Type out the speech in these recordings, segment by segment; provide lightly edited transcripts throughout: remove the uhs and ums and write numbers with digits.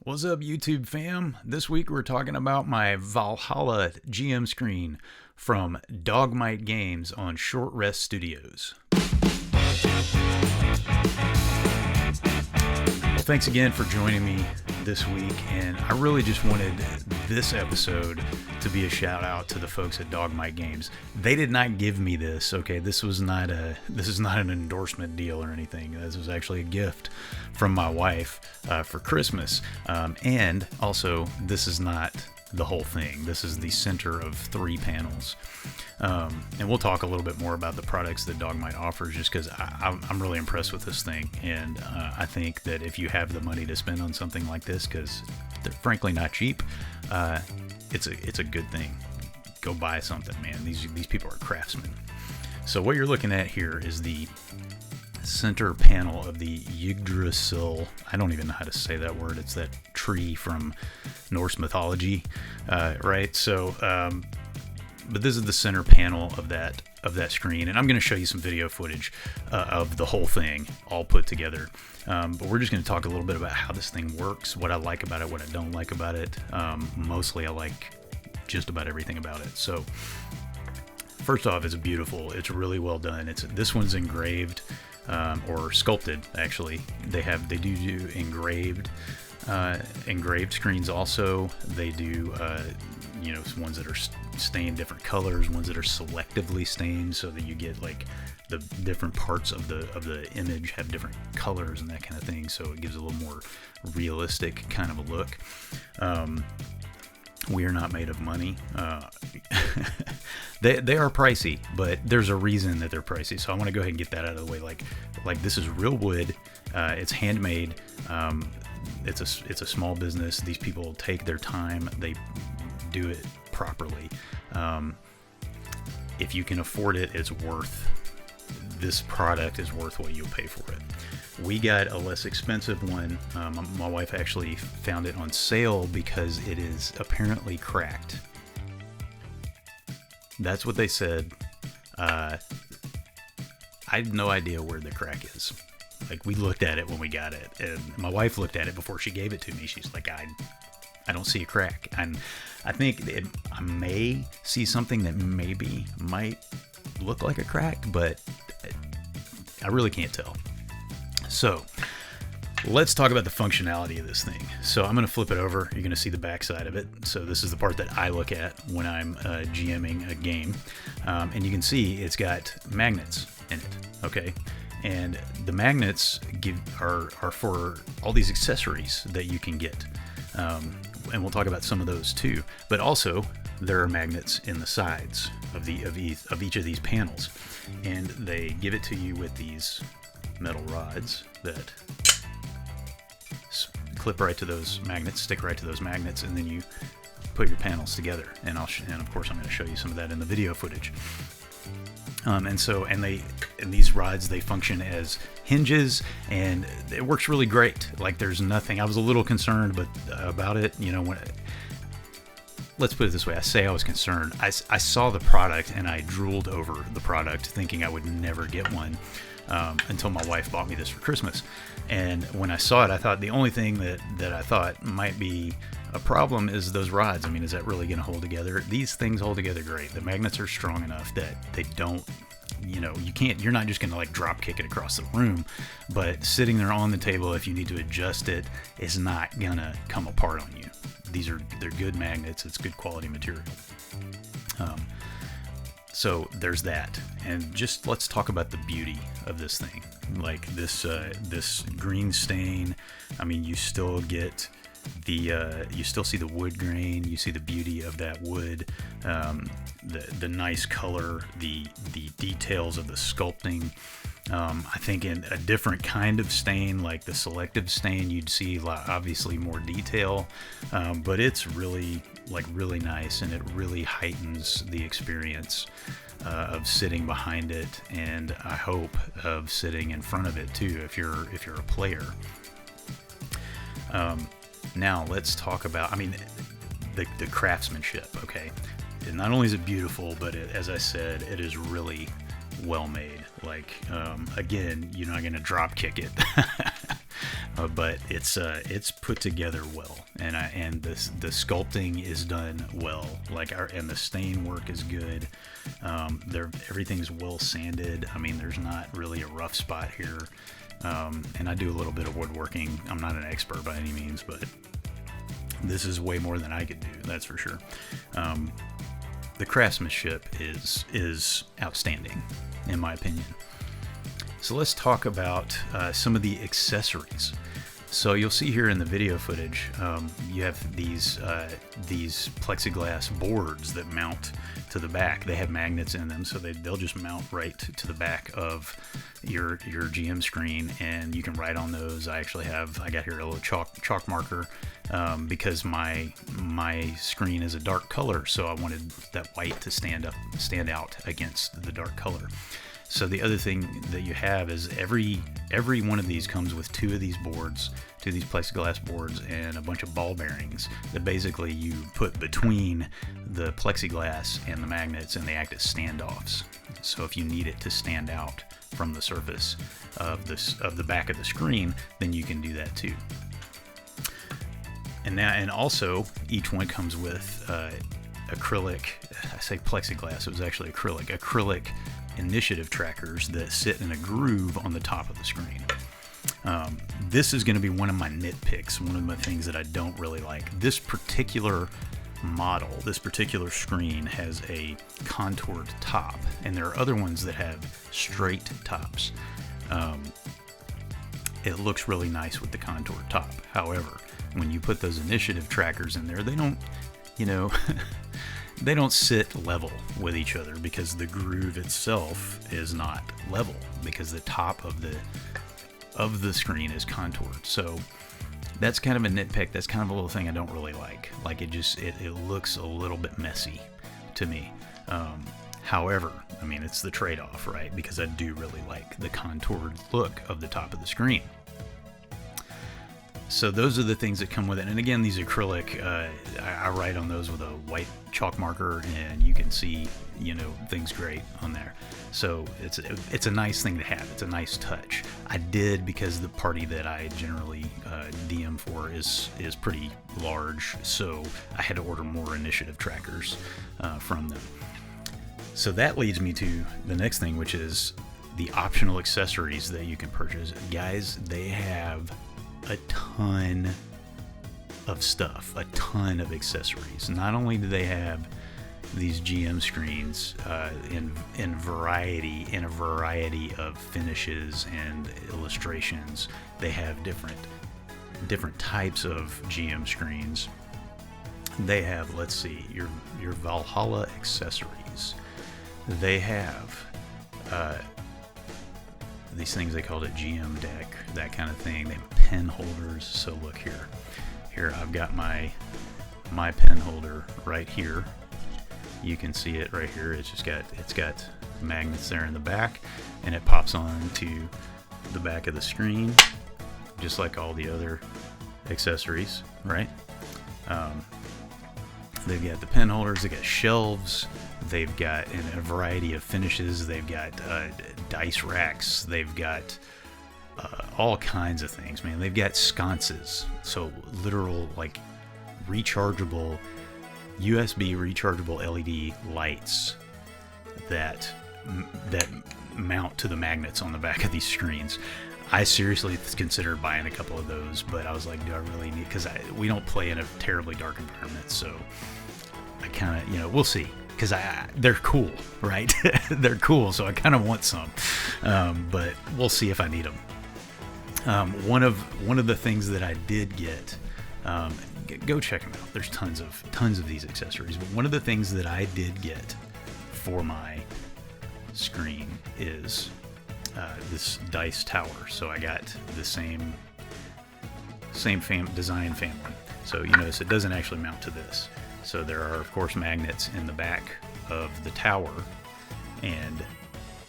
What's up, YouTube fam? This week we're talking about my Valhalla GM screen from Dogmite Games on Short Rest Studios. Well, thanks again for joining me this week, and I really just wanted this episode to be a shout out to the folks at Dogmite Games. They did not give me this, okay? This is not an endorsement deal or anything. This was actually a gift from my wife for Christmas. And also, this is not the whole thing. This is the center of 3 panels. And we'll talk a little bit more about the products that Dogmite offers, just because I'm really impressed with this thing. And I think that if you have the money to spend on something like this, because they're frankly not cheap, it's a good thing. Go buy something, man. These people are craftsmen. So what you're looking at here is the center panel of the Yggdrasil. I don't even know how to say that word. It's that tree from Norse mythology, right? So, but this is the center panel of that screen, and I'm going to show you some video footage of the whole thing all put together. But we're just going to talk a little bit about how this thing works, what I like about it, what I don't like about it. Mostly I like just about everything about it. So first off, it's beautiful. It's really well done. This one's engraved or sculpted, actually. They do engraved screens also. They do ones that are stained different colors, ones that are selectively stained, so that you get like the different parts of the image have different colors and that kind of thing, so it gives a little more realistic kind of a look. We are not made of money. They are pricey, but there's a reason that they're pricey. So I want to go ahead and get that out of the way. Like this is real wood. It's handmade. It's a small business. These people take their time. They do it properly. If you can afford it, this product is worth what you'll pay for it. We got a less expensive one. My wife actually found it on sale because it is apparently cracked. That's what they said. I had no idea where the crack is. Like, we looked at it when we got it, and my wife looked at it before she gave it to me. She's like, I don't see a crack. And I think I may see something that maybe might look like a crack, but I really can't tell. So let's talk about the functionality of this thing. So I'm going to flip it over. You're going to see the back side of it. So this is the part that I look at when I'm GMing a game. And you can see it's got magnets in it. Okay. And the magnets are for all these accessories that you can get. And we'll talk about some of those too. But also, there are magnets in the sides of each of these panels. And they give it to you with these metal rods that clip right to those magnets, stick right to those magnets, and then you put your panels together. And of course I'm going to show you some of that in the video footage. And these rods, they function as hinges, and it works really great. Like, there's nothing. I was a little concerned, about it. Let's put it this way. I was concerned. I saw the product and I drooled over the product, thinking I would never get one until my wife bought me this for Christmas. And when I saw it, I thought the only thing that I thought might be a problem is those rods. I mean, is that really going to hold together? These things hold together great. The magnets are strong enough that they don't, you're not just going to like drop kick it across the room, but sitting there on the table, if you need to adjust it, is not going to come apart on you. They're good magnets. It's good quality material. So there's that. And just let's talk about the beauty of this thing. Like this green stain. I mean, you still get you still see the wood grain. You see the beauty of that wood, the nice color, the details of the sculpting. I think in a different kind of stain, like the selective stain, you'd see obviously more detail, but it's really nice, and it really heightens the experience of sitting behind it, and I hope of sitting in front of it too if you're a player. Now let's talk about, the craftsmanship. Okay, and not only is it beautiful, but as I said, it is really well made. Like, again, you're not going to drop kick it. but it's put together well, and the sculpting is done well. And the stain work is good. Everything's well sanded. I mean, there's not really a rough spot here. And I do a little bit of woodworking. I'm not an expert by any means, but this is way more than I could do. That's for sure. The craftsmanship is outstanding, in my opinion. So let's talk about some of the accessories. So you'll see here in the video footage, you have these plexiglass boards that mount to the back. They have magnets in them, so they'll just mount right to the back of your GM screen, and you can write on those. I got here a little chalk marker because my screen is a dark color, so I wanted that white to stand out against the dark color. So the other thing that you have is every one of these comes with two of these plexiglass boards, and a bunch of ball bearings that basically you put between the plexiglass and the magnets, and they act as standoffs. So if you need it to stand out from the surface of the back of the screen, then you can do that too. And also each one comes with acrylic. I say plexiglass. It was actually acrylic initiative trackers that sit in a groove on the top of the screen. This is going to be one of my nitpicks, one of the things that I don't really like. This particular model, this particular screen has a contoured top, and there are other ones that have straight tops. It looks really nice with the contoured top. However, when you put those initiative trackers in there, they don't, they don't sit level with each other, because the groove itself is not level, because the top of the screen is contoured. So that's kind of a nitpick. That's kind of a little thing I don't really like. Like it looks a little bit messy to me. However, I mean, it's the trade-off, right? Because I do really like the contoured look of the top of the screen. So those are the things that come with it. And again, these acrylic, I write on those with a white chalk marker, and you can see, things great on there. So it's a nice thing to have. It's a nice touch. I did, because the party that I generally DM for is pretty large, so I had to order more initiative trackers from them. So that leads me to the next thing, which is the optional accessories that you can purchase. Guys, they have a ton of stuff, a ton of accessories. Not only do they have these GM screens in a variety of finishes and illustrations, they have different types of GM screens. They have, let's see, your Valhalla accessories. They have these things, they called it GM deck, that kind of thing. They have pen holders. So look here. Here I've got my pen holder right here. You can see it right here. It's got magnets there in the back, and it pops on to the back of the screen, just like all the other accessories, right? They've got the pen holders, they've got shelves, they've got in a variety of finishes, they've got dice racks, they've got all kinds of things, man. They've got sconces, so literal, like, rechargeable, USB rechargeable LED lights that mount to the magnets on the back of these screens. I seriously considered buying a couple of those, but I was like, do I really need? Because we don't play in a terribly dark environment, so I kind of, we'll see. Because they're cool, right? They're cool, so I kind of want some, but we'll see if I need them. One of the things that I did get, go check them out. There's tons of these accessories, but one of the things that I did get for my screen is this dice tower. So I got the same design family. So you notice it doesn't actually mount to this. So there are, of course, magnets in the back of the tower, and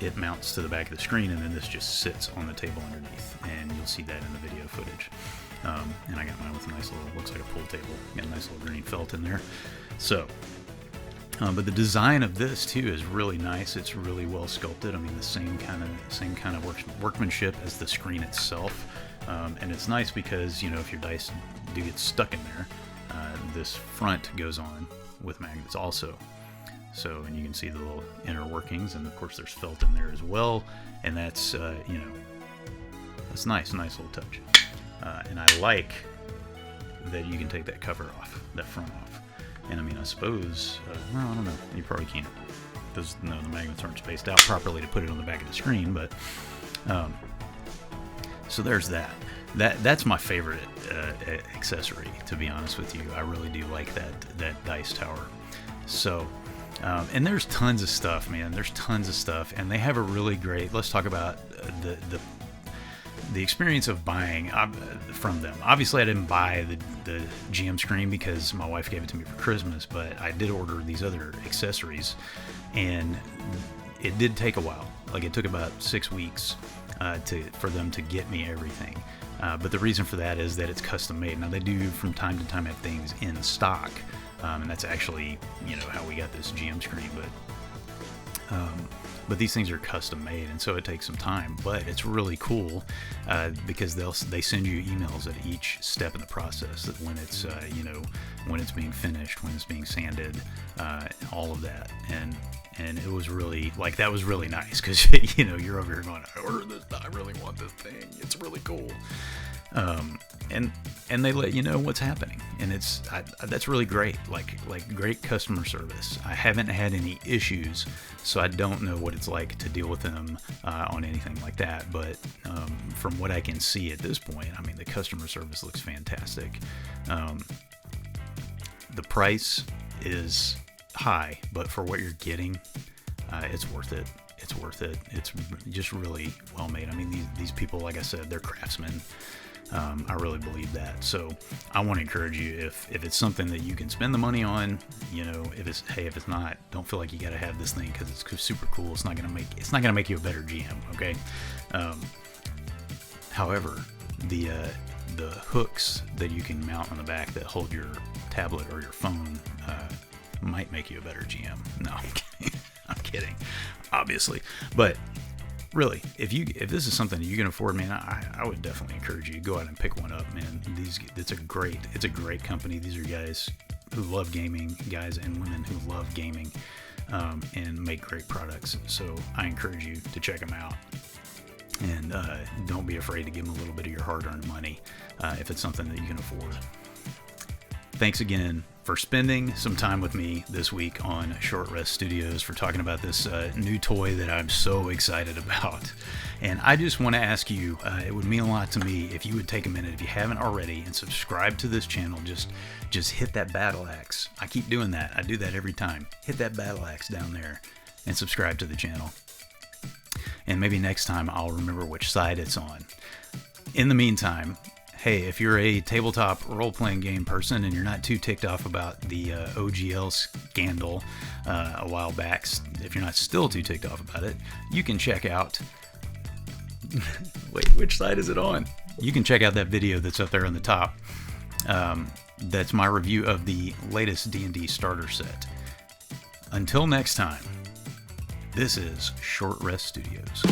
it mounts to the back of the screen, and then this just sits on the table underneath, and you'll see that in the video footage. And I got mine with a nice little, looks like a pool table. Got a nice little green felt in there. So, but the design of this too is really nice. It's really well sculpted. I mean, the same kind of workmanship as the screen itself. And it's nice because, you know, if your dice do get stuck in there, this front goes on with magnets also. So, and you can see the little inner workings, and of course there's felt in there as well, and that's, you know, that's nice little touch. And I like that you can take that cover off, that front off. And I mean, I suppose, well, I don't know, you probably can't, because no, the magnets aren't spaced out properly to put it on the back of the screen, but, so there's that. That's my favorite accessory, to be honest with you. I really do like that dice tower. So, and there's tons of stuff, man. There's tons of stuff, and they have a really great. Let's talk about the experience of buying from them. Obviously, I didn't buy the GM screen because my wife gave it to me for Christmas, but I did order these other accessories, and it did take a while. Like, it took about 6 weeks for them to get me everything. But the reason for that is that it's custom made. Now, they do from time to time have things in stock, and that's actually, you know, how we got this GM screen. But these things are custom made, and so it takes some time. But it's really cool because they send you emails at each step in the process, that when it's you know, when it's being finished, when it's being sanded, all of that. And it was really, like, that was really nice, because, you know, you're over here going, I ordered this, I really want this thing, it's really cool. And they let you know what's happening, and that's really great, like great customer service. I haven't had any issues, so I don't know what it's like to deal with them on anything like that, but from what I can see at this point, I mean, the customer service looks fantastic. The price is high, but for what you're getting, it's worth it. It's worth it. It's just really well made. I mean, these people, like I said, they're craftsmen. I really believe that. So I want to encourage you, if it's something that you can spend the money on, you know, if it's not, don't feel like you got to have this thing because it's super cool. It's not gonna make you a better GM. Okay. However, the hooks that you can mount on the back that hold your tablet or your phone might make you a better GM. No, I'm kidding. I'm kidding, obviously. But really, if this is something that you can afford, man, I would definitely encourage you to go out and pick one up, man. It's a great company. These are guys who love gaming, guys and women who love gaming, and make great products. So I encourage you to check them out. And don't be afraid to give them a little bit of your hard-earned money if it's something that you can afford. Thanks again for spending some time with me this week on Short Rest Studios, for talking about this new toy that I'm so excited about. And I just want to ask you, it would mean a lot to me if you would take a minute, if you haven't already, and subscribe to this channel. Just hit that battle axe. I keep doing that. I do that every time. Hit that battle axe down there and subscribe to the channel. And maybe next time I'll remember which side it's on. In the meantime, hey, if you're a tabletop role-playing game person and you're not too ticked off about the OGL scandal a while back, if you're not still too ticked off about it, you can check out... Wait, which side is it on? You can check out that video that's up there on the top. That's my review of the latest D&D starter set. Until next time, this is Short Rest Studios.